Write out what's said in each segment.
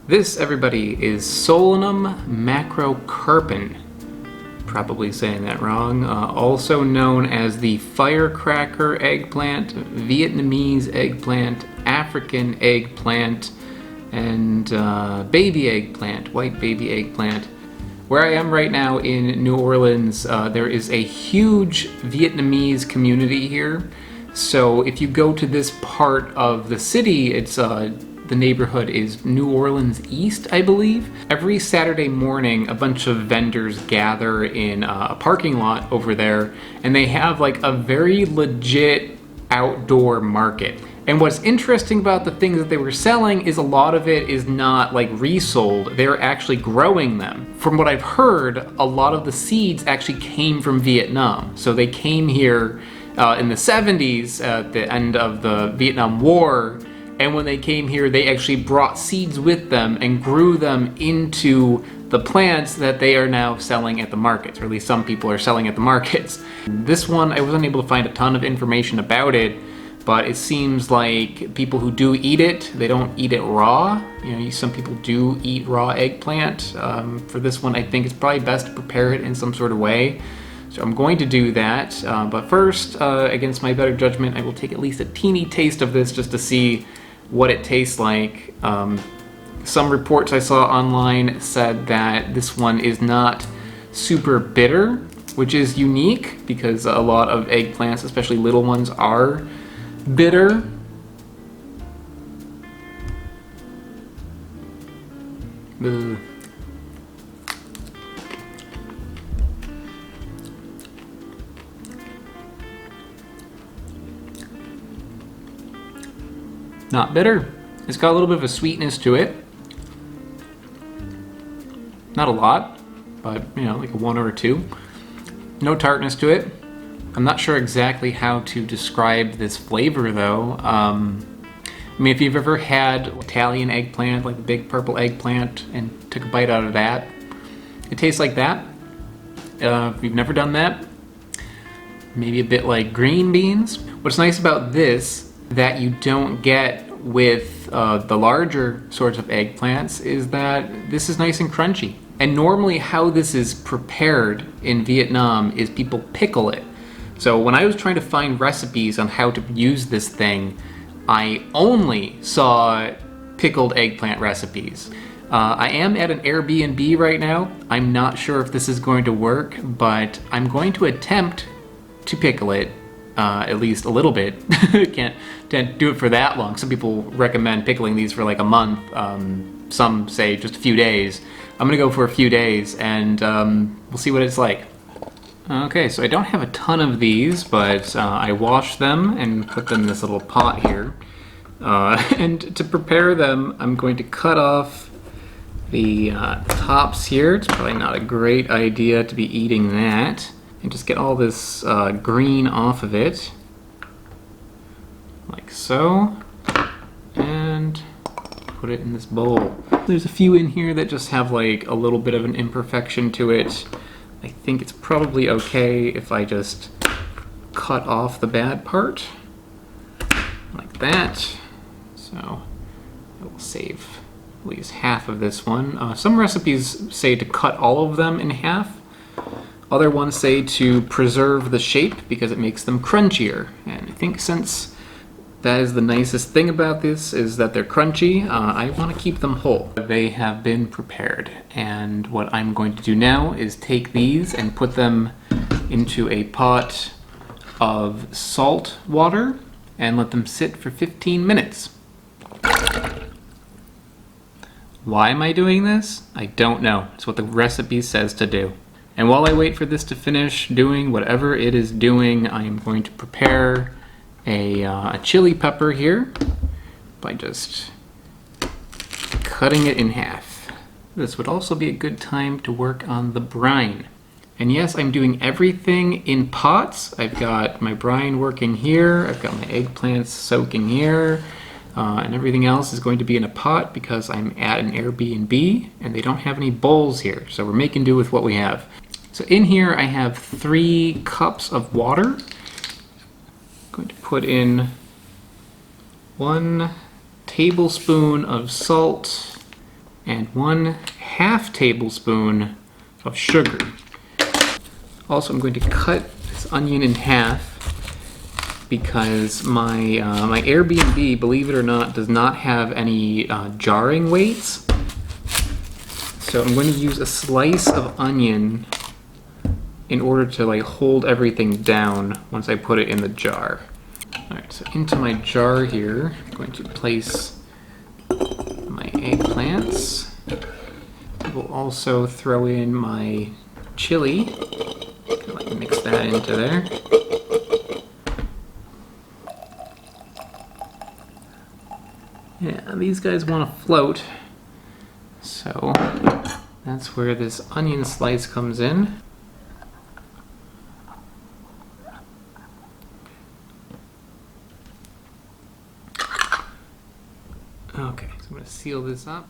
This, everybody, is Solanum macrocarpon. Probably saying that wrong. Also known as the firecracker eggplant, Vietnamese eggplant, African eggplant, and baby eggplant, white baby eggplant. Where I am right now in New Orleans, there is a huge Vietnamese community here. So if you go to this part of the city, it's the neighborhood is New Orleans East, I believe. Every Saturday morning, a bunch of vendors gather in a parking lot over there, and they have like a very legit outdoor market. And what's interesting about the things that they were selling is a lot of it is not like resold, they're actually growing them. From what I've heard, a lot of the seeds actually came from Vietnam. So they came here in the 70s at the end of the Vietnam War, and when they came here they actually brought seeds with them and grew them into the plants that they are now selling at the markets, or at least some people are selling at the markets. This one, I wasn't able to find a ton of information about it, but it seems like people who do eat it, they don't eat it raw. You know, some people do eat raw eggplant. For this one, I think it's probably best to prepare it in some sort of way. So I'm going to do that, but first, against my better judgment, I will take at least a teeny taste of this just to see what it tastes like. Some reports I saw online said that this one is not super bitter, which is unique because a lot of eggplants, especially little ones, are bitter. Ugh. Not bitter. It's got a little bit of a sweetness to it. Not a lot, but you know, like a 1 or a 2. No tartness to it. I'm not sure exactly how to describe this flavor though. I mean, if you've ever had Italian eggplant, like the big purple eggplant, and took a bite out of that, it tastes like that. If you've never done that, maybe a bit like green beans. What's nice about this that you don't get with the larger sorts of eggplants is that this is nice and crunchy. And normally how this is prepared in Vietnam is people pickle it. So when I was trying to find recipes on how to use this thing, I only saw pickled eggplant recipes. I am at an Airbnb right now. I'm not sure if this is going to work, but I'm going to attempt to pickle it. At least a little bit. Can't do it for that long. Some people recommend pickling these for like a month. Some say just a few days. I'm gonna go for a few days and we'll see what it's like. Okay, so I don't have a ton of these, but I washed them and put them in this little pot here. And to prepare them, I'm going to cut off the tops here. It's probably not a great idea to be eating that. And just get all this green off of it, like so, and put it in this bowl. There's a few in here that just have like a little bit of an imperfection to it. I think it's probably okay if I just cut off the bad part, like that. So I will save at least half of this one. Some recipes say to cut all of them in half. Other ones say to preserve the shape because it makes them crunchier. And I think since that is the nicest thing about this is that they're crunchy, I want to keep them whole. They have been prepared. And what I'm going to do now is take these and put them into a pot of salt water and let them sit for 15 minutes. Why am I doing this? I don't know. It's what the recipe says to do. And while I wait for this to finish doing whatever it is doing, I am going to prepare a chili pepper here by just cutting it in half. This would also be a good time to work on the brine. And yes, I'm doing everything in pots. I've got my brine working here, I've got my eggplants soaking here, and everything else is going to be in a pot because I'm at an Airbnb and they don't have any bowls here. So we're making do with what we have. So in here I have 3 cups of water. I'm going to put in 1 tablespoon of salt and 1/2 tablespoon of sugar. Also, I'm going to cut this onion in half because my Airbnb, believe it or not, does not have any jarring weights. So I'm going to use a slice of onion in order to like hold everything down once I put it in the jar. Alright, so into my jar here, I'm going to place my eggplants. We'll also throw in my chili. Like mix that into there. Yeah, these guys want to float, so that's where this onion slice comes in. Okay, so I'm going to seal this up.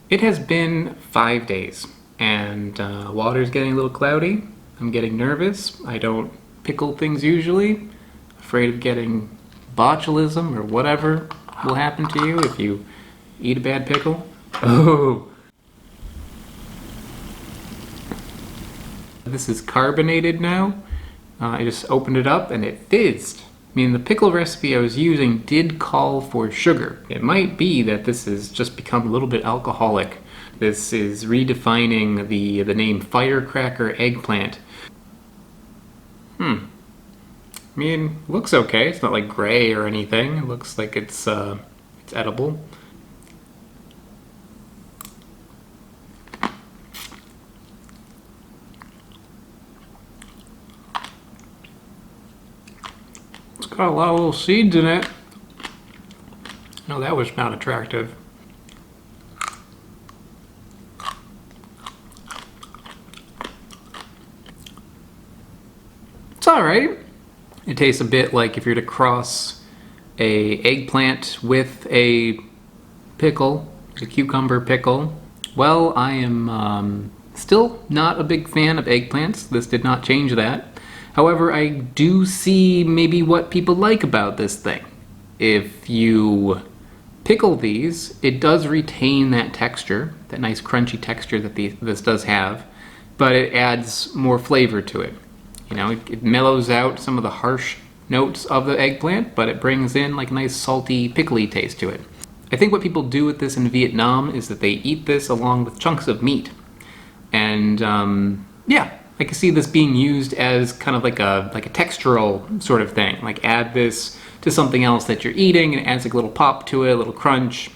It has been 5 days, and water's getting a little cloudy. I'm getting nervous. I don't pickle things usually. Afraid of getting botulism or whatever will happen to you if you eat a bad pickle. Oh! This is carbonated now. I just opened it up and it fizzed. I mean, the pickle recipe I was using did call for sugar. It might be that this has just become a little bit alcoholic. This is redefining the name firecracker eggplant. I mean, looks okay. It's not like gray or anything. It looks like it's edible. It's got a lot of little seeds in it. No, that was not attractive. It's alright. It tastes a bit like if you're to cross a eggplant with a pickle, a cucumber pickle. Well, I am still not a big fan of eggplants. This did not change that. However, I do see maybe what people like about this thing. If you pickle these, it does retain that texture, that nice crunchy texture that this does have, but it adds more flavor to it. You know, it mellows out some of the harsh notes of the eggplant, but it brings in like a nice salty, pickly taste to it. I think what people do with this in Vietnam is that they eat this along with chunks of meat. And yeah, I can see this being used as kind of like a textural sort of thing. Like add this to something else that you're eating and it adds like a little pop to it, a little crunch.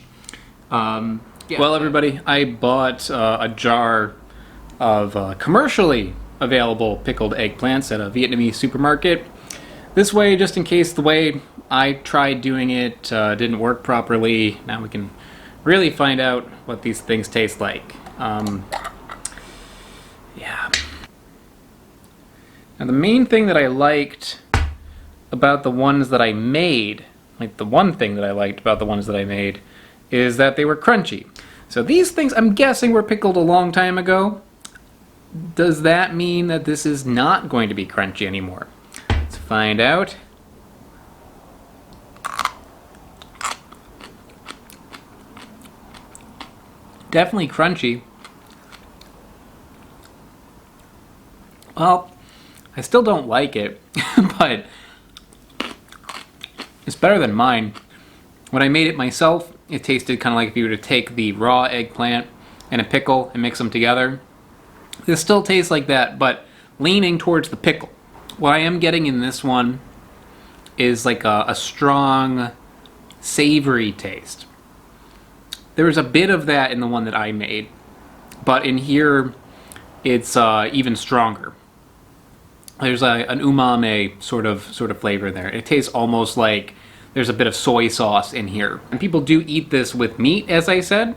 Yeah. Well, everybody, I bought a jar of commercially available pickled eggplants at a Vietnamese supermarket. This way, just in case the way I tried doing it didn't work properly, now we can really find out what these things taste like. Yeah. Now the main thing that I liked about the ones that I made, like the one thing that I liked about the ones that I made, is that they were crunchy. So these things, I'm guessing, were pickled a long time ago. Does that mean that this is not going to be crunchy anymore? Let's find out. Definitely crunchy. Well, I still don't like it, but it's better than mine. When I made it myself, it tasted kind of like if you were to take the raw eggplant and a pickle and mix them together. This still tastes like that, but leaning towards the pickle. What I am getting in this one is like a strong, savory taste. There's a bit of that in the one that I made, but in here, it's even stronger. There's an umami sort of flavor there. It tastes almost like there's a bit of soy sauce in here. And people do eat this with meat, as I said,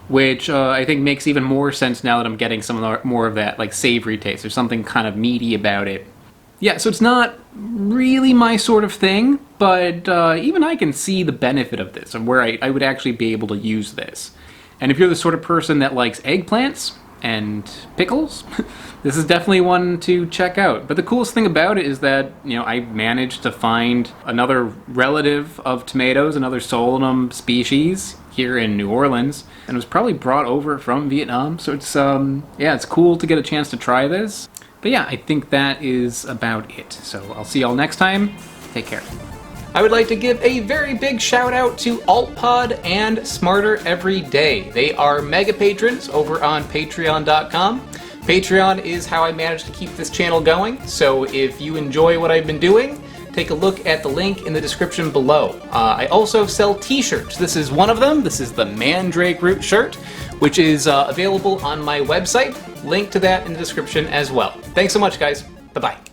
which I think makes even more sense now that I'm getting some of the, more of that like savory taste. There's something kind of meaty about it. Yeah, so it's not really my sort of thing, but even I can see the benefit of this and where I would actually be able to use this. And if you're the sort of person that likes eggplants and pickles, this is definitely one to check out. But the coolest thing about it is that, you know, I managed to find another relative of tomatoes, another Solanum species here in New Orleans, and it was probably brought over from Vietnam. So it's yeah, it's cool to get a chance to try this. But yeah, I think that is about it. So I'll see y'all next time. Take care. I would like to give a very big shout out to AltPod and Smarter Every Day. They are mega patrons over on patreon.com. Patreon is how I manage to keep this channel going, so if you enjoy what I've been doing, take a look at the link in the description below. I also sell t-shirts. This is one of them. This is the Mandrake Root shirt, which is available on my website. Link to that in the description as well. Thanks so much, guys. Bye-bye.